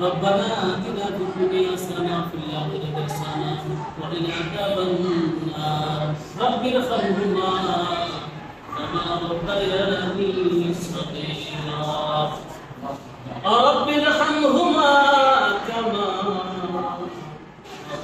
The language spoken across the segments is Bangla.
ربنا آتنا في الدنيا حسنة وفي الآخرة حسنة وقنا عذاب النار رب ارحمهما كما ربياني صغيرا رب ارحمهما كما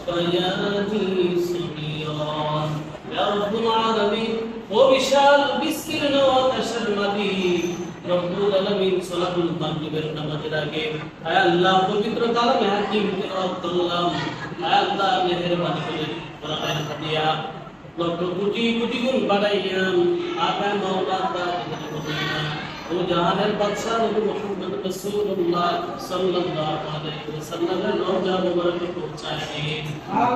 ربياني صغيرا يا رب العالمين وبشار بسر وتشرمدي রব্বুল আলামিন সালাতুল মাগরিবের নামাজের আগে আয় আল্লাহ পবিত্র কালামে হাকিম তেলাওয়াত করলাম আয় আল্লাহ মেহেরবানি করে কোরআনের হাদিয়া লক্ষ কোটি কোটি গুণ বাড়াইয়াম আপা মাওলা তাআলা করিনা ও জাহানের বাদশা নবী মুহাম্মদ রাসূলুল্লাহ সাল্লাল্লাহু আলাইহি ওয়াসাল্লামের রওজা মুবারকে পৌঁছায় দিন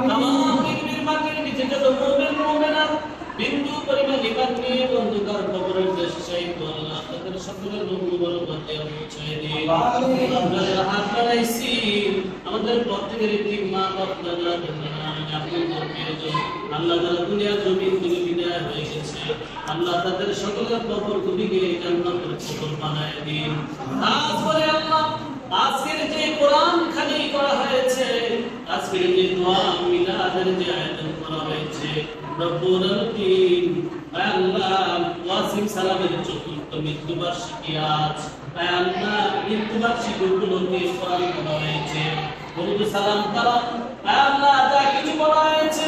তামাম পৃথিবীর মাটির নিচে যত মুমিনা বিন্দু পরিমাণ ইমান নিয়ে অন্ধকার কবরের দেশে শহীদ আল্লাহ তাদের সকলের রূহ মুবারক বাঁচিয়ে পৌঁছায় দিন আমরা হাত বাড়াইছি আমাদের প্রত্যেকের মা বাপ দাদা আপনাদের প্রিয়জন আল্লাহ তাআলা দুনিয়া জমিন থেকে বিদায় হয়ে গেছে আল্লাহ তাদের সকলের কবর গুলিকে জান্নাতের কবর বানায় দিন তারপরে আল্লাহ আজকের যে কোরআন খানি করা হয়েছে আজকের যে দোয়া মিলাদের যে আয়োজন করা হয়েছে রব্বুল আলামিন আল্লাহ ওয়াসিম সালামের চতুর্থ মৃত্যুবার্ষিকী আজ আল্লাহ মৃত্যুবার্ষিকী উপলক্ষে কোরআন পড়া হয়েছে দরুদ সালাম তারা আল্লাহ যা কিছু পড়া হয়েছে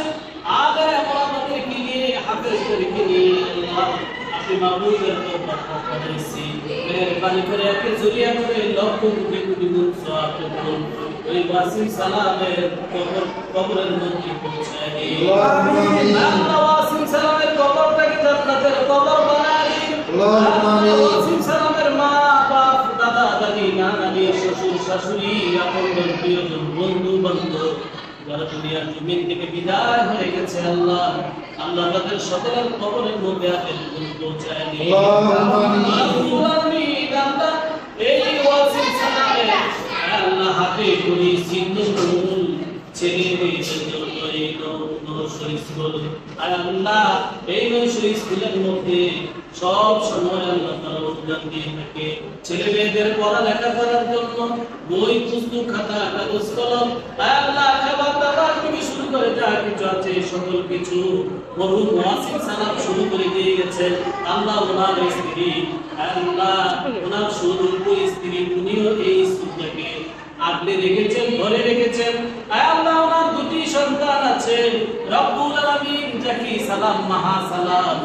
আগে আমাদেরকে নিয়ে হাফেজদেরকে নিয়ে আল্লাহ আপনি মাহবুবের দরবার করেছি মেহেরবানি করে একে জড়িয়া করে লক্ষ কোটি কোটি গুণ সওয়াব করুন ওই ওয়াসিম সালামের কবরের মধ্যে পৌঁছায় দিন আল্লাহ ওয়াসিম সালামের কবরটাকে জান্নাতের কবর বানায় দিন আল্লাহ ওয়াসিম সালামের মা বাপ দাদা দাদি নানা শ্বশুর শাশুড়ি আপনজন প্রিয়জন বন্ধু বান্ধব যারা দুনিয়ার জমিন থেকে বিদায় হয়ে গেছে আল্লাহ আল্লাহ তাদের সকলের কবরের মধ্যে আপনি পৌঁছায় দিন আল্লাহুল আমিন আল্লাহ এই ওয়াসিম সালামের আল্লাহ হাতে করি সিন্ধুল ছেলে মেয়েদের জন্য এই নরসরি স্কুল আল্লাহ এই নরসরি স্কুলের মধ্যে সব সময় আল্লাহ তাআলা অনুদান দিয়ে থাকে ছেলে মেয়েদের পড়ালেখা করার জন্য বই পুস্তক খাতা কাগজ কলম আল্লাহ খাবার দাবার থেকে শুরু করে যা কিছু আছে সকল কিছু মরহুম ওয়াসিম সালাম শুরু করে দিয়ে গেছেন আল্লাহ ওনার স্ত্রী আল্লাহ ওনার সুরূপ স্ত্রী উনিও এই স্কুলটাকে আপনি রেখেছেন ঘরে রেখেছেন আল্লাহ ওনার দুটি সন্তান আছে রব্বুল আলামিন জাকি সালাম মাহা সালাম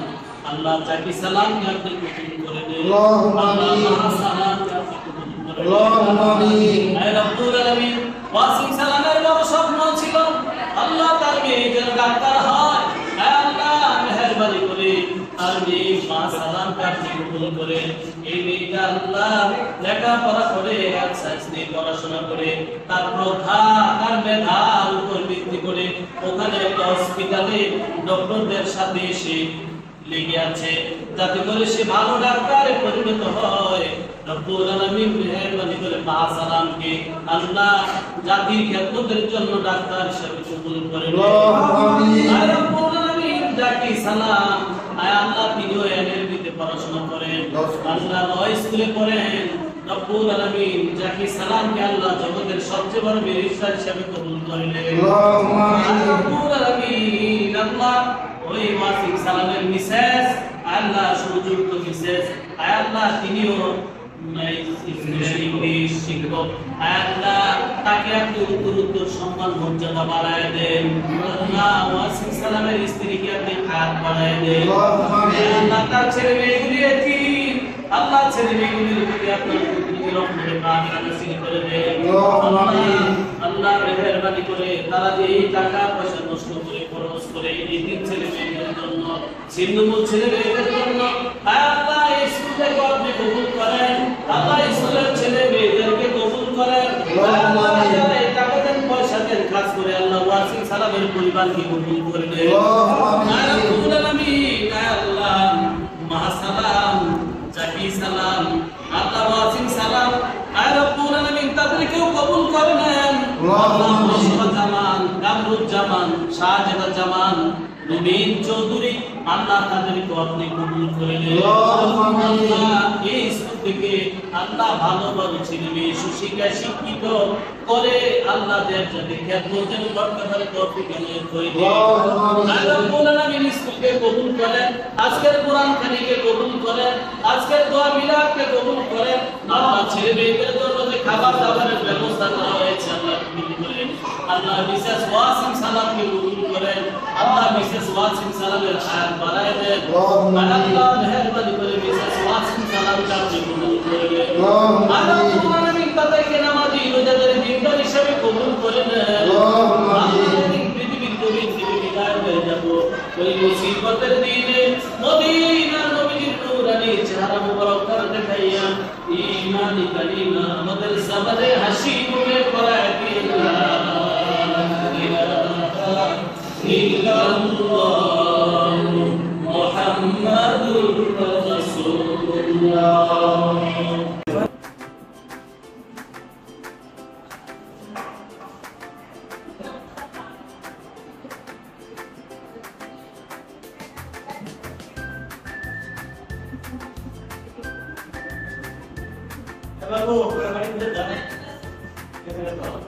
আল্লাহ জাকি সালামকে আপনি কবুল করে নেন আল্লাহুম্মা মাহা সালামকে আপনি কবুল করে নেন আল্লাহুম্মা আমিন আয় রব্বুল আলামিন ওয়াসিম সালামের বড় স্বপ্ন ছিল আল্লাহ তার মেয়ে যেন ডাক্তার হয় আল্লাহ মেহেরবানি করে আর মেয়ে মা সালামকে আপনি কবুল করে এই মেয়েটা আল্লাহ লেখাপড়া করে সায়েন্স নিয়ে পড়াশোনা করে তার প্রথা তার মেধার উপর ভিত্তি করে ওখানে একটা হসপিটালে ডক্টরদের সাথে এসে লেগে আছে যাতে করে সে ভালো ডাক্তারে পরিণত হয় রব্বুল আলামিন মেহেরবানি করে মা সালামকে আল্লাহ জাতির খেদমতের জন্য ডাক্তার হিসেবে কবুল করে আমিন আয় রব্বুল আলামিন জাকি সালাম আয় আল্লাহ তিনিও এমএলবিতে পড়াশোনা করেন আল্লাহ ল স্কুলে পড়েন রব্বুল আলামিন জাকি সালামকে আল্লাহ জগতের সবচেয়ে বড় ব্যারিস্টার হিসেবে কবুল করে নেন আল্লাহুম্মা আমিন রব্বুল আলামিন আল্লাহ ওই ওয়াসিম সালামের মিসেস আল্লাহ সুযোগ্য মিসেস আয় আল্লাহ তিনিও ইংলিশ শিক্ষক আল্লাহ তাকে আপনি উত্তর সম্মান মর্যাদা বাড়ায় দেন আল্লাহ ওয়াসিম সালামের স্ত্রীকে আপনি হাত বাড়ায় দেন আল্লাহ তার ছেলে মেয়েগুলি এতিম আল্লাহ ছেলে মেয়েগুলির প্রতি আপনার রহমতের বাগান নসিব করে দেন আল্লাহ মেহেরবানি করে তারা যে এই টাকা পয়সা নষ্ট করে খরচ করে এই দিন ছেলে মেয়েদের জন্য ছিন্নমূল ছেলে মেয়েদের জন্য আল্লাহ এই স্কুলটাকে আপনি কবুল করেন আল্লাহ স্কুলের ছেলে মেয়েদেরকে কবুল করেন আল্লাহ এই টাকা দেন পয়সা দেন খাস করে আল্লাহ ওয়াসিম সালামের পরিবারকে কবুল করে নেন রব্বুল আলামিন আল্লাহ মাহা সালাম জাকি সালাম আল্লাহ ওয়াসিম সালাম রব্বুল আলামিন তাদেরকেও কবুল করে নেন আল্লাহ মুস্তফা জামান কামরুজ্জামান শাহজাদা জামান নবীন চৌধুরী আল্লাহ তাদেরকে আপনি কবুল করে নেন আল্লাহ এই স্কুল থেকে আল্লাহ ভালো ভালো ছেলে মেয়ে সুশিক্ষায় শিক্ষিত করে আল্লাহ যাতে খ্যাতমত যেন বরকতের তৌফিক এনায়েত করে দেন রব্বুল আলামিন স্কুলকে কবুল করেন আজকের কোরআন খানিকে কবুল করেন আজকের দোয়া মিলাদকে কবুল করেন আল্লাহ ছেলে মেয়েদের জন্য যে খাবার দাবারের ব্যবস্থা করা হয়েছে আল্লাহ কবুল করেন আল্লাহ মিসেস ওয়াসিম সালামকে কবুল করেন আল্লাহ মিসেস ওয়াসিম সালামের হায়াত বাড়ায় দেন আল্লাহ মেহেরবানি করে মিসেস ওয়াসিম সালামকে আপনি কবুল করে নেন আল্লাহ আমিন তাদেরকে নামাজি রোজাদার দিনদার হিসেবে কবুল করে নেন পৃথিবীর নবীন থেকে বিদায় হয়ে যাব ওই মুসিবতের দিনে মদিনার নবীর নূরানি চেহারা মুবারক দেখাইয়া ঈমানি কালিমা আমাদের জবানে হাসি মুখে পড়ায় ইল্লাল্লাহ মুহাম্মাদুর রাসূলুল্লাহ Baru, kemarin udah jalan. Kita tahu.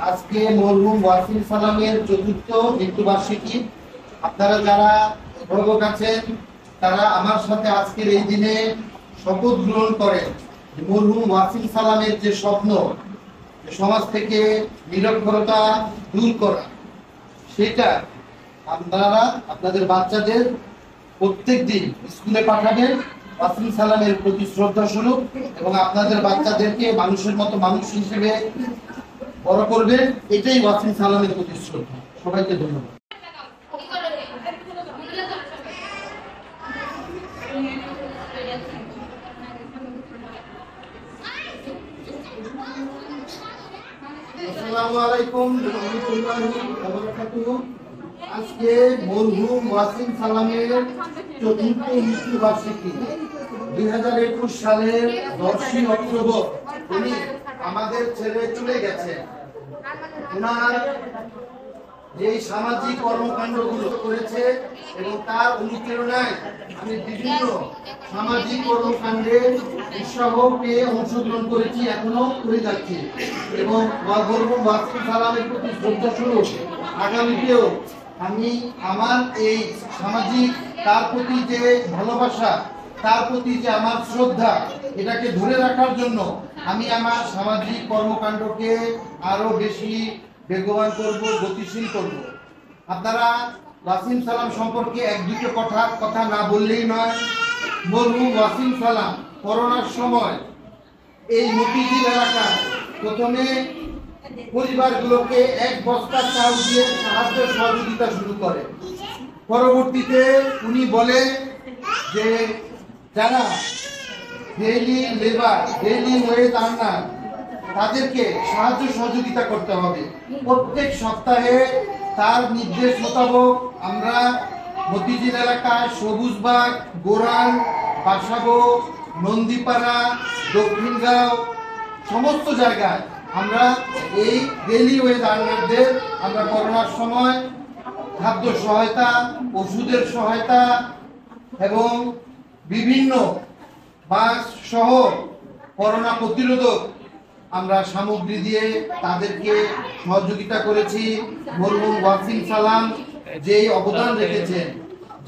আজকে মরহুম ওয়াসিম সালামের চতুর্থ মৃত্যুবার্ষিকী। আপনারা যারা অভিভাবক আছেন তারা আমার সাথে আজকের এই দিনে শপথ গ্রহণ করেন মরহুম ওয়াসিম সালামের যে স্বপ্ন সমাজ থেকে নিরক্ষরতা দূর করা, সেটা আপনারা আপনাদের বাচ্চাদের প্রত্যেক দিন স্কুলে পাঠাবেন ওয়াসিম সালামের প্রতি শ্রদ্ধা স্বরূপ, এবং আপনাদের বাচ্চাদেরকে মানুষের মতো মানুষ হিসেবে বড় করবেন। এটাই ওয়াসিম সালামের প্রতি শ্রদ্ধা। সবাইকে ধন্যবাদ। আসসালামু আলাইকুম ওয়া রাহমাতুল্লাহি ওয়া বারাকাতুহু। আজকে মরহুম ওয়াসিম সালামের চতুর্থ মৃত্যুবার্ষিকী। 2021 সালের 10 অক্টোবর উনি আমাদের ছেড়ে চলে গেছেন। ওনার যে সামাজিক কর্মকাণ্ডগুলো করেছে এবং তার অনুপ্রেরণায় আমি বিভিন্ন সামাজিক কর্মকাণ্ডে উৎসাহ পেয়ে অংশগ্রহণ করেছি, এখনো করে যাচ্ছি, এবং মরহুম ওয়াসিম সালামের প্রতি শ্রদ্ধা স্বরূপ আগামীতেও আমি আমার এই সামাজিক তার প্রতি যে ভালোবাসা, তার প্রতি যে আমার শ্রদ্ধা, এটাকে ধরে রাখার জন্য আমি আমার সামাজিক কর্মকাণ্ডকে আরো বেশি বেগবান করব, গতিশীল করব। আপনারা ওয়াসিম সালাম সম্পর্কে এক দুটো কথা না বললেই নয়। মরহুম ওয়াসিম সালাম করোনার সময় এই মতিঝিল এলাকায় প্রথমে পরিবারগুলোকে এক বস্তা চাল দিয়ে সাহায্য সহযোগিতা শুরু করে। পরবর্তীতে উনি বলেন যে যারা daily labour, daily wage earner, তাদেরকে সাহায্য সহযোগিতা করতে হবে। প্রত্যেক সপ্তাহে তার নির্দেশ মোতাবেক আমরা মতিঝিল এলাকায় সবুজবাগ, গোরান, বাসাবো, নন্দীপাড়া, দক্ষিণগাঁও সমস্ত জায়গায় আমরা এই ডেইলি ওয়েজ আর্নারদের আমরা করোনার সময় খাদ্য সহায়তা, ওষুধের সহায়তা এবং বিভিন্ন মাস্ক সহ করোনা প্রতিরোধক আমরা সামগ্রী দিয়ে তাদেরকে সহযোগিতা করেছি। মরহুম ওয়াসিম সালাম যেই অবদান রেখেছেন,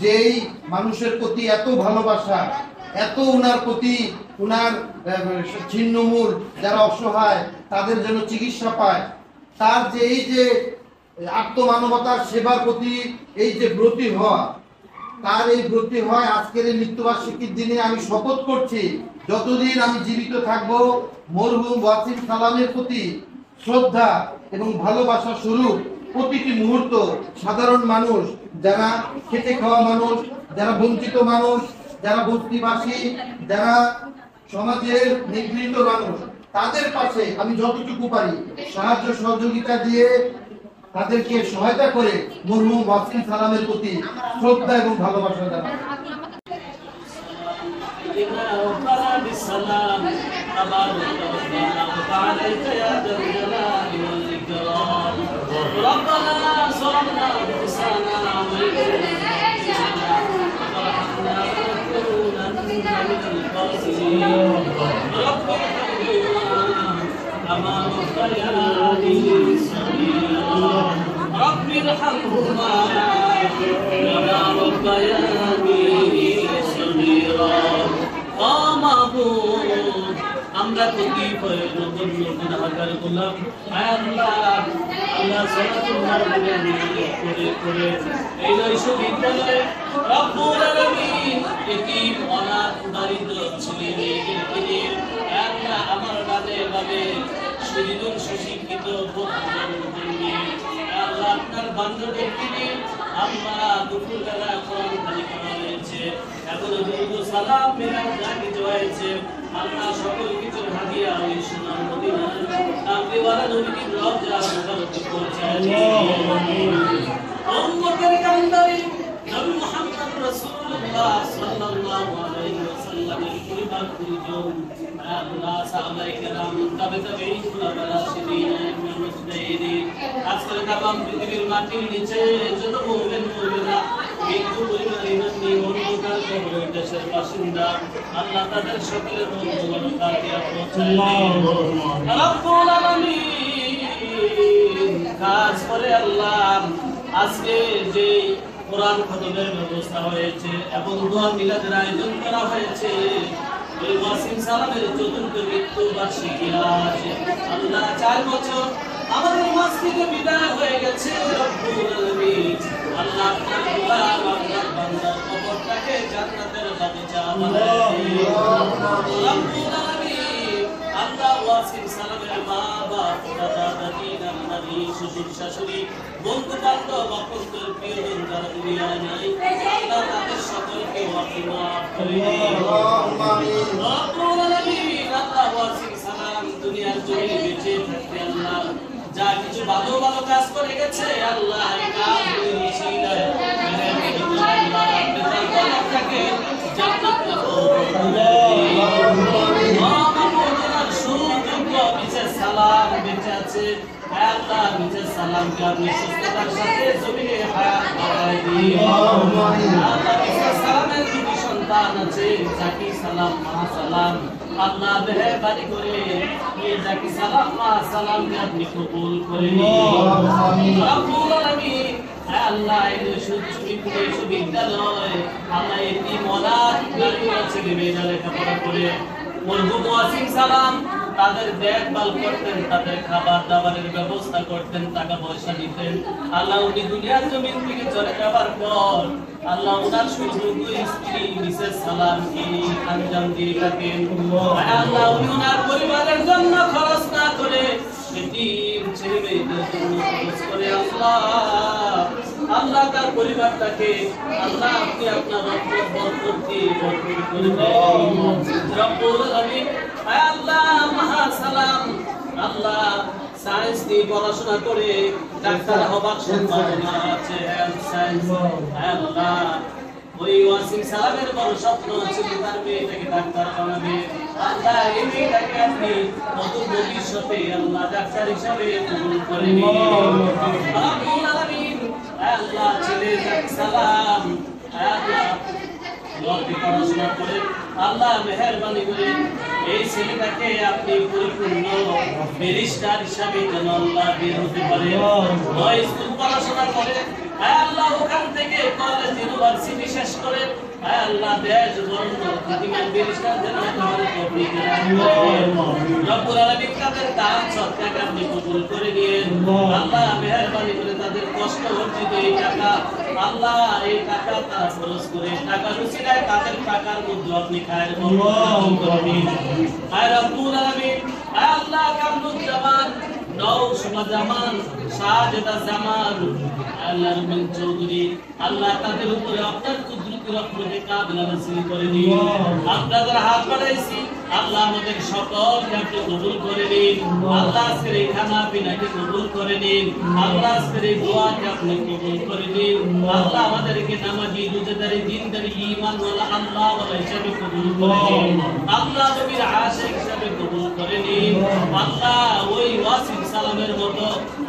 যেই মানুষের প্রতি এত ভালোবাসা, এত উনার প্রতি উনার ছিন্নমূল যারা অসহায় তাদের জন্য চিকিৎসা পায়, তার যে এই যে আত্মমানবতার সেবার প্রতি এই যে ব্রতী হওয়া, তার এই ব্রতী হয় আজকের এই মৃত্যুবার্ষিকীর দিনে আমি শপথ করছি যতদিন আমি জীবিত থাকব মরহুম ওয়াসিম সালামের প্রতি শ্রদ্ধা এবং ভালোবাসা স্বরূপ প্রতিটি মুহূর্ত সাধারণ মানুষ, যারা খেটে খাওয়া মানুষ, যারা বঞ্চিত মানুষ, যারা বস্তিবাসী, যারা সমাজের নিগৃহীত মানুষ, তাদের পাশে আমি যতটুকু পারি সাহায্য সহযোগিতা দিয়ে তাদেরকে সহায়তা করে মরহুম ওয়াসিম সালামের প্রতি শ্রদ্ধা এবং ভালোবাসা জানাই। رب ارحمهما كما ربياني صغيرا ومعبود আমরা প্রতি নতুন নতুন হাজার গোলাম আল্লাহ আল্লাহ সালাতুল্লাহ করে করে এই নৈশ বিদ্যালয়ে রব্বুল আলামিন এতিম অনাথ দারিদ্র ছেলে মেয়েদেরকে নিয়ে আল্লাহ আমার নামে ভাবে সুদীর্ঘ সুশিক্ষিত আল্লাহ আপনার বান্ধবদেরকে নিয়ে আমরা দুপুরবেলা কোরআন খালি করা হয়েছে, এখনো দরুদ সালাম মিলাদ যা কিছু হয়েছে আল্লাহ সকল কিছুর হাদিয়া ওই সোনার মদিনার কামলিওয়ালা নবীর রওজা মুবারকে পৌঁছায় দিন। উম্মতের কান্দারি নবী মুহাম্মদ রাসূলুল্লাহ সাল্লাল্লাহু আলাইহি ওয়াসাল্লামের পরিবার পরিজন আল্লাহ সাহাবায়ে কেরাম তাবেঈন খুলাফা রাশিদিন মুজতাহিদিন আজকের তামাম পৃথিবীর মাটির নিচে যত মুমিন মুমিনা মৃত্যু পরিবারের নন্দী মনোকার কবর দেশের বাসিন্দা আল্লাহ তাদের সকলের মঙ্গল কামনা পৌঁছায় রব্বুল আলামিন। কাজ করে আল্লাহ আজকে যে কোরআন খতমের ব্যবস্থা হয়েছে এবং দোয়া মিলাদের আয়োজন করা হয়েছে, ওই ওয়াসিম সালামের চতুর্থ মৃত্যু বার্ষিকী আজ আল্লাহ 4 বছর আমাদের মাঝ থেকে বিদায় হয়ে গেছে। রব্বুল আলামিন আল্লাহ আপনার গোলাম আপনার বান্দার কবরটাকে জান্নাতের বাগিচা বানায় দিন। রব্বুল আলামিন আল্লাহ ওয়াসিম সালামের মা বাপ দাদা দাদি নানা নানি শ্বশুর শাশুড়ি বন্ধু বান্ধব আপনদের প্রিয়জন যারা দুনিয়ায় নাই আল্লাহ তাদের সকলকে মাফ করে দিন। রব্বুল আলামিন আল্লাহ ওয়াসিম সালাম দুনিয়ার জমিনে বেঁচে থাকতে আল্লাহ যা কিছু ভালো ভালো কাজ করে গেছে আল্লাহ এই কাজগুলো নিশিলায় আপনাকে জান্নাতে সালাম বেঁচে আছে আল্লাহ নিজের সালামকে আপনি সুস্থতার সাথে জমিনে হায়াত বাড়ায় দিন। আল্লাহ নিজের সালামের দুটি সন্তান আছে জাকি সালাম মা সালাম আল্লাহ মেহেরবানি করে এই জাকি সালাম মা সালামকে আপনি কবুল করে নিন। রব্বুল আলামিন আল্লাহ এই বিশ্ববিদ্যালয় আল্লাহ এতিম অনাথ ছেলে মেয়েরা লেখাপড়া করে মরহুম ওয়াসিম সালাম তাদের দেখভাল করতেন, তাদের খাবার দাবারের ব্যবস্থা করতেন, টাকা পয়সা দিতেন। আল্লাহ উনি দুনিয়ার জমিন থেকে চলে যাবার পর আল্লাহ উনার সুযোগ্য স্ত্রী মিসেস সালাম কি আঞ্জাম দিয়ে থাকেন। আল্লাহ উনি উনার পরিবারের জন্য খরচ না করে এতিম ছেলে মেয়েদের জন্য খরচ করে আল্লাহ তার পরিবারটাকে আল্লাহ আপনি আপনার রহমত বরকত দিয়ে ভরপুর করে দেন। রব্বুল আলামিন আল্লাহ মহা সালাম আল্লাহ সায়েন্স নিয়ে পড়াশোনা করে ডাক্তার হবার সম্ভাবনা আছে। আল্লাহ ওই ওয়াসিম সালামের বড় স্বপ্ন ছিল তার মেয়েটাকে ডাক্তার বানাবে। আল্লাহ এই মেয়েটাকে আপনি নতুন ভবিষ্যতে আল্লাহ ডাক্তার হিসাবে কবুল করে নিন। রব্বুল আলামিন আল্লাহ ছেলে জাকি সালাম আল্লাহ পড়াশোনা করে আল্লাহ মেহেরবানি করে এই ছেলেটাকে আপনি পরিপূর্ণ ব্যারিস্টার হিসাবে যেন আল্লাহ দিয়ে হতে পারে। ওই স্কুল পড়াশোনা করে আল্লাহ ওখান থেকে কলেজ ইউনিভার্সিটি শেষ করে আল্লাহ দেশ বরণ্য খাতিমান ব্যারিস্টার যেন আমাদের তৌফিক দান করেন। রব্বুল আলামিন তাদের দান সদকাকে আপনি কবুল করে নিন। আল্লাহ মেহেরবানি করে তাদের কষ্ট অর্জিত এই টাকা আল্লাহ এই টাকা তারা খরচ করে টাকা রুচিলায় তাদের টাকার মধ্যে আপনি খায়ের বরকত করে দিন। আয় রব্বুল আলামিন আল্লাহ কামরুজ্জামান নওশমাজামান শাহজাদা জামান আল্লাহ রহমান চৌধুরী আল্লাহ তাদের উপরে আপনার কুদরতি রহমতে কাবিলা নসিব করে দিন। আপনাদের হাত বাড়াইছি আল্লাহ আমাদের সকলকে আপনি কবুল করে নিন। আল্লাহ আজকের এই খানা পিনাকে কবুল করে নিন। আল্লাহ আজকের এই দোয়াকে আপনি কবুল করে নিন। আল্লাহ আমাদেরকে নামাজি রোজাদারি দিনদারি ঈমানওয়ালা আল্লাহওয়ালা হিসেবে কবুল করে নিন। আল্লাহ নবীর আশিক হিসেবে কবুল করে নিন। আল্লাহ ওই ওয়াসিম সালামের মতো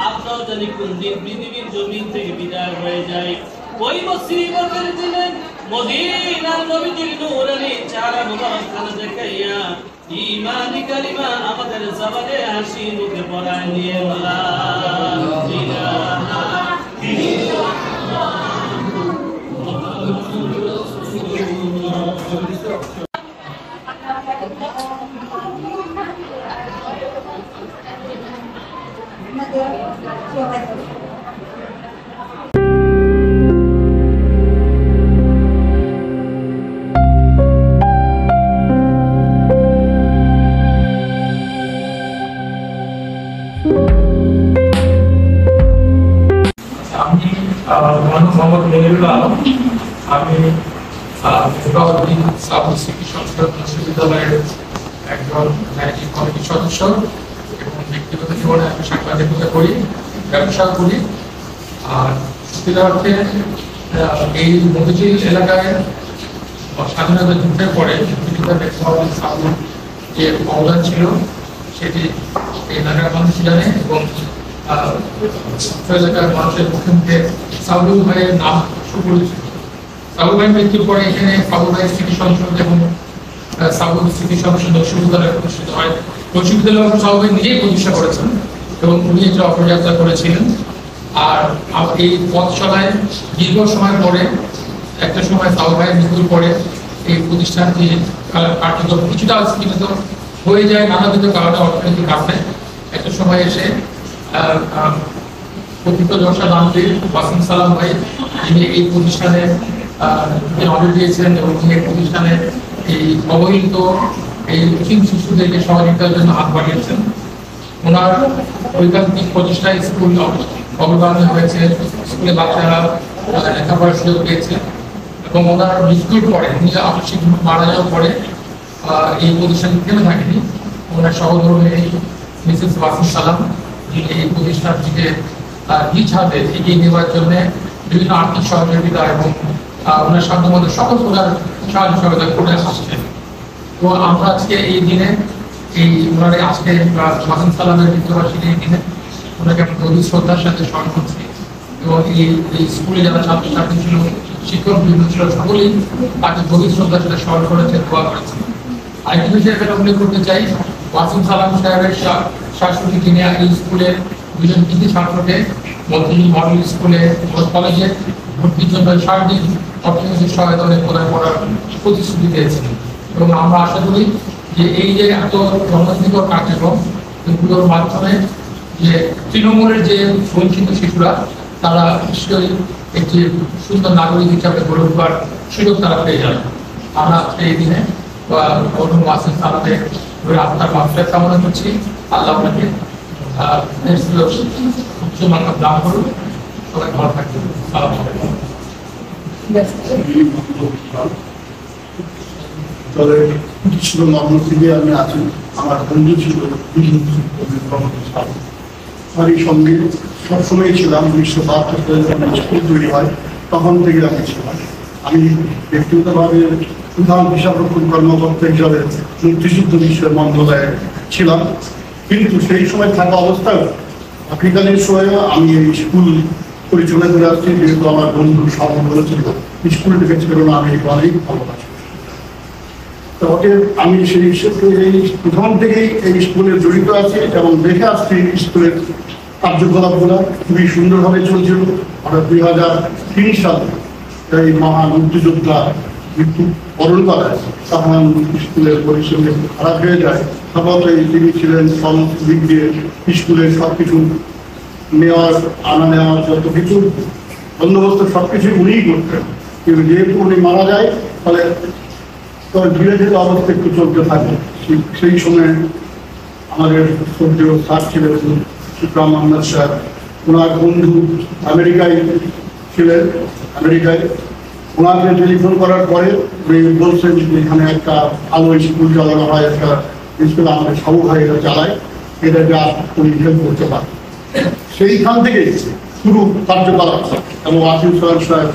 আপনার জানি কোন দিন পৃথিবীর জমিন থেকে বিদায় হয়ে যায় ওই মুসিবতের দিনে মদিনার নবীজির নূরানি চেহারা মুবারক খানা দেখাইয়া ঈমানি কালিমা আমাদের জবানে হাসি মুখে পড়ায় নিয়ে লা ইলাহা ইল্লাল্লাহ মুহাম্মাদুর রাসূলুল্লাহ। মোহাম্মদ মনিরুল আলম, আমি সিটি সংসদ বিশ্ববিদ্যালয়ের একজন ম্যানেজিং কমিটির সদস্য এবং ব্যক্তিগত জীবনে আমি সাংবাদিকতা করি, ব্যবসা করি। আর সত্যিকারকে এই মতিঝিল এলাকায় স্বাধীনতা যুদ্ধের পরে যে অবদান ছিল সেটি এই এলাকার মানুষ জানে এবং এলাকার মানুষের মুখে মুখে সাউদুল ভাইয়ের নাম সুপরিচিত। সাউদুল ভাই মৃত্যুর পরে এখানে সাউদুল ভাইয়ের স্মৃতি সংসদ এবং সাউদুল স্মৃতি সংসদ বিশ্ববিদ্যালয় প্রতিষ্ঠিত হয়। বিশ্ববিদ্যালয় সাউদুল ভাই নিজেই প্রতিষ্ঠা করেছেন এবং উনি এটা অপযাত্রা করেছিলেন। আর এই পথ চলায় দীর্ঘ সময় পরে একটা সময় সাউদুল ভাইয়ের মৃত্যুর পরে এই প্রতিষ্ঠানটি কার্যক্রম কিছুটা স্থাপিত হয়ে যায় নানাবিধ কারণে, অর্থনৈতিক কারণে। একটা সময় এসে প্রকৃত জশাদ আন্তরিক ওয়াসিম সালাম ভাই যিনি এই প্রতিষ্ঠানে অর্ডার দিয়েছিলেন এবং তিনি এই প্রতিষ্ঠানে এই অবহেলিত এই মুসলিম শিশুদেরকে সহযোগিতার জন্য হাত বাড়িয়েছেন। ওনার ঐকান্তিক প্রচেষ্টায় স্কুল অবদান হয়েছে, স্কুলে বাচ্চারা লেখাপড়ার সুযোগ পেয়েছে এবং ওনার মৃত্যুর পরে উনি আবশ্যিক মারা যাওয়ার পরে এই প্রতিষ্ঠান থেমে থাকেনি। ওনার সহধর্মী মিসেস ওয়াসিম সালাম যিনি এই প্রতিষ্ঠানটিকে নিজ হাতে এগিয়ে নেওয়ার জন্য বিভিন্ন আর্থিক সহযোগিতা এবং ওনার সাধ্যমতো সকল প্রকার সাহায্য সহযোগিতা করে আসছেন। তো আমরা আজকে এই দিনে এই ওনার আজকে ওয়াসিম সালামের মৃত্যুবার্ষিকীর দিনে ওনাকে আমরা গভীর শ্রদ্ধার সাথে স্মরণ করছি এবং এই স্কুলে যারা ছাত্রছাত্রী ছিল, শিক্ষক বৃন্দ ছিল, সকলেই তাকে গভীর শ্রদ্ধার সাথে স্মরণ করেছে, দোয়া করেছে। আরেকটি বিষয় এখানে উল্লেখ করতে চাই, ওয়াসিম সালাম সাহেবের শাশুড়ি তিনি এই স্কুলের দুজন কৃতি ছাত্রকে মতিঝিল মডেল স্কুলে কলেজে ভর্তির জন্য সার্বিক অর্থনৈতিক সহায়তা প্রদান করার প্রতিশ্রুতি দিয়েছেন এবং আমরা আশা করি যে এই যে এত জনশীকর কার্যক্রম এগুলোর মাধ্যমে যে তৃণমূলের যে বঞ্চিত শিশুরা তারা নিশ্চয়ই একটি সুন্দর নাগরিক হিসাবে গড়ে উঠবার সুযোগ তারা পেয়ে যাবে। আমরা এই দিনে ওয়াসিম সালামের আপনার মাফিরাত কামনা করছি। আল্লাহ আপনাকে উচ্চ মানব দান করুন। সবাই ভালো থাকবেন। ছিল মামলা থেকে আমি আছি, আমার বন্ধু ছিল আমার সঙ্গে সবসময় ছিলাম। 1972 সালে যখন স্কুল তৈরি হয় তখন থেকে আমি ছিলাম। আমি ব্যক্তিগতভাবে প্রধান হিসাবরক্ষণ কর্মকর্তা হিসাবে মুক্তিযুদ্ধ বিষয় মন্ত্রণালয়ে ছিলাম, কিন্তু সেই সময় থাকা অবস্থায় আফ্রিকানের সময় আমি এই স্কুল পরিচালনা করে আসছি। যেহেতু আমার বন্ধু সব বলেছিল স্কুল ডিফেন্স করুন, আমি অনেক ভালোবাসি। তো আমি সেই প্রথম থেকেই এই স্কুলে জড়িত আছি এবং দেখে আসছি স্কুলের কার্যকলাপগুলো খুবই সুন্দরভাবে চলছিল। আমরা 2003 সালে এই মহান মুক্তিযোদ্ধা মৃত্যু বরণ করায় তখন স্কুলের পরিষেবা খারাপ হয়ে যায়। স্বভাবতই তিনি ছিলেন সমস্ত দিক দিয়ে স্কুলের সবকিছু নেওয়ার আনা নেওয়ার যত কিছু বন্দোবস্ত সবকিছু উনিই করতেন। কিন্তু যেহেতু উনি মারা যায় ফলে তো ধীরে ধীরে অবস্থা একটু চলতে থাকে। সেই সময় আমাদের শ্রদ্ধেয় স্যার ছিলেন শুক্রাম আহমেদ স্যার, ওনার বন্ধু আমেরিকায় ছিলেন। আমেরিকায় ওনাকে টেলিফোন করার পরে উনি বলছেন এখানে একটা ভালো স্কুল চালানো হয়, একটা স্কুল আমাদের সাবু ভাইরা চালায়, এটাকে উনি হেল্প করতে পারেন। সেইখান থেকে শুরু কার্যকলাপ এবং আসিফ সাহেব সাহেব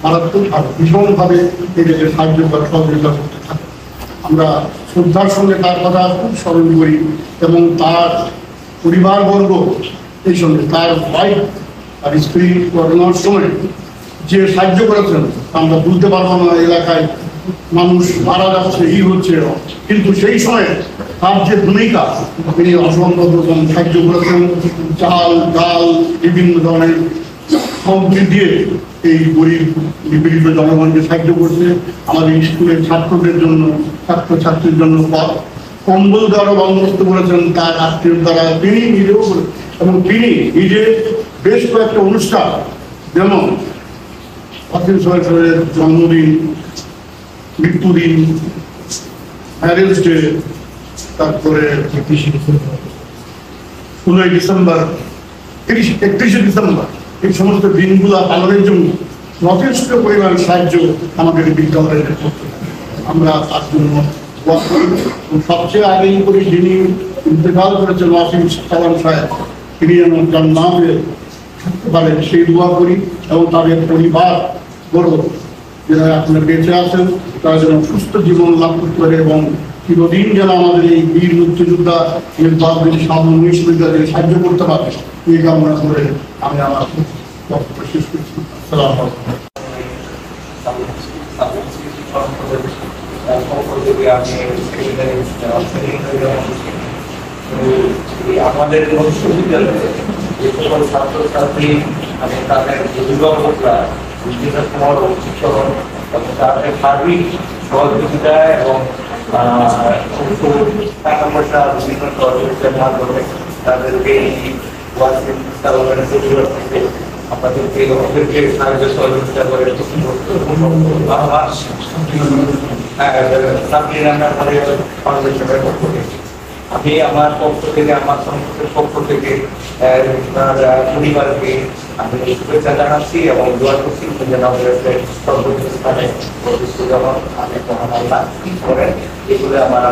মারাত্মকভাবে ভীষণভাবে এটাকে সাহায্য করা সহযোগিতা করতে থাকে। আমরা শ্রদ্ধার সঙ্গে তার কথা খুব স্মরণ করি এবং তার পরিবারবর্গ এই সঙ্গে তার ওয়াইফ আর স্ত্রী করোনার সময় যে সাহায্য করেছেন আমরা বুঝতে পারবো না। এলাকায় মানুষ মারা যাচ্ছে, হচ্ছে, কিন্তু সেই সময় তার যে ভূমিকা তিনি অসম্ভব সাহায্য করেছেন। চাল ডাল বিভিন্ন ধরনের সামগ্রী দিয়ে এই গরিব নিপীড়িত জনগণকে সাহায্য করছে। আমাদের স্কুলের ছাত্রদের জন্য ছাত্রছাত্রীর জন্য কম্বল দেওয়ারও বন্দোবস্ত করেছেন তার আত্মীয় দ্বারা, তিনি নিজেও এবং তিনি নিজে বেশ কয়েকটা অনুষ্ঠান, যেমন আসিফ সরকারের জন্মদিন, মৃত্যুদিন, ম্যারেজ ডে, তারপরে 15 ডিসেম্বর, 31 ডিসেম্বর, এই সমস্ত দিনগুলো পালনের জন্য যথেষ্ট পরিমাণ সাহায্য আমাদের বিদ্যালয়ের করতে থাকে। আমরা তার জন্য সবচেয়ে আগেই করি যিনি ইন্তেকাল করেছেন ওয়াসিম সালাম সাহেব, তিনি যেন জান্নাতে থাকতে পারেন সেই দোয়া করি এবং তাদের পরিবার বড় যারা আপনারা বেঁচে আছেন তারা যেন সুস্থ জীবন লাভ করতে পারে এবং চিরদিন যেন আমাদের এই বীর মুক্তিযোদ্ধা সাধারণ বিশ্ববিদ্যালয়ে সাহায্য করতে পারে এই কামনা করে আমি আমার বক্তব্য শেষ করছি। আমাদের বিশ্ববিদ্যালয়ে যে সকল ছাত্রছাত্রী আমি তাদের অভিভাবকরা বিভিন্ন সময় শিক্ষণ এবং তাদের সার্বিক সহযোগিতা এবং টাকা পয়সা বিভিন্ন সহযোগিতার মাধ্যমে তাদেরকে এই ওয়াসিম সালামের পরিবার থেকে আপনাদেরকে ওদেরকে সাহায্য সহযোগিতা করে আমি আমার পক্ষ থেকে আমার সংসদের পক্ষ থেকে পরিবারকে আমি শুভেচ্ছা জানাচ্ছি এবং দোয়া করছি যেন সর্বোচ্চ স্থানে আমি মহান আল্লাহ করেন এগুলো আমার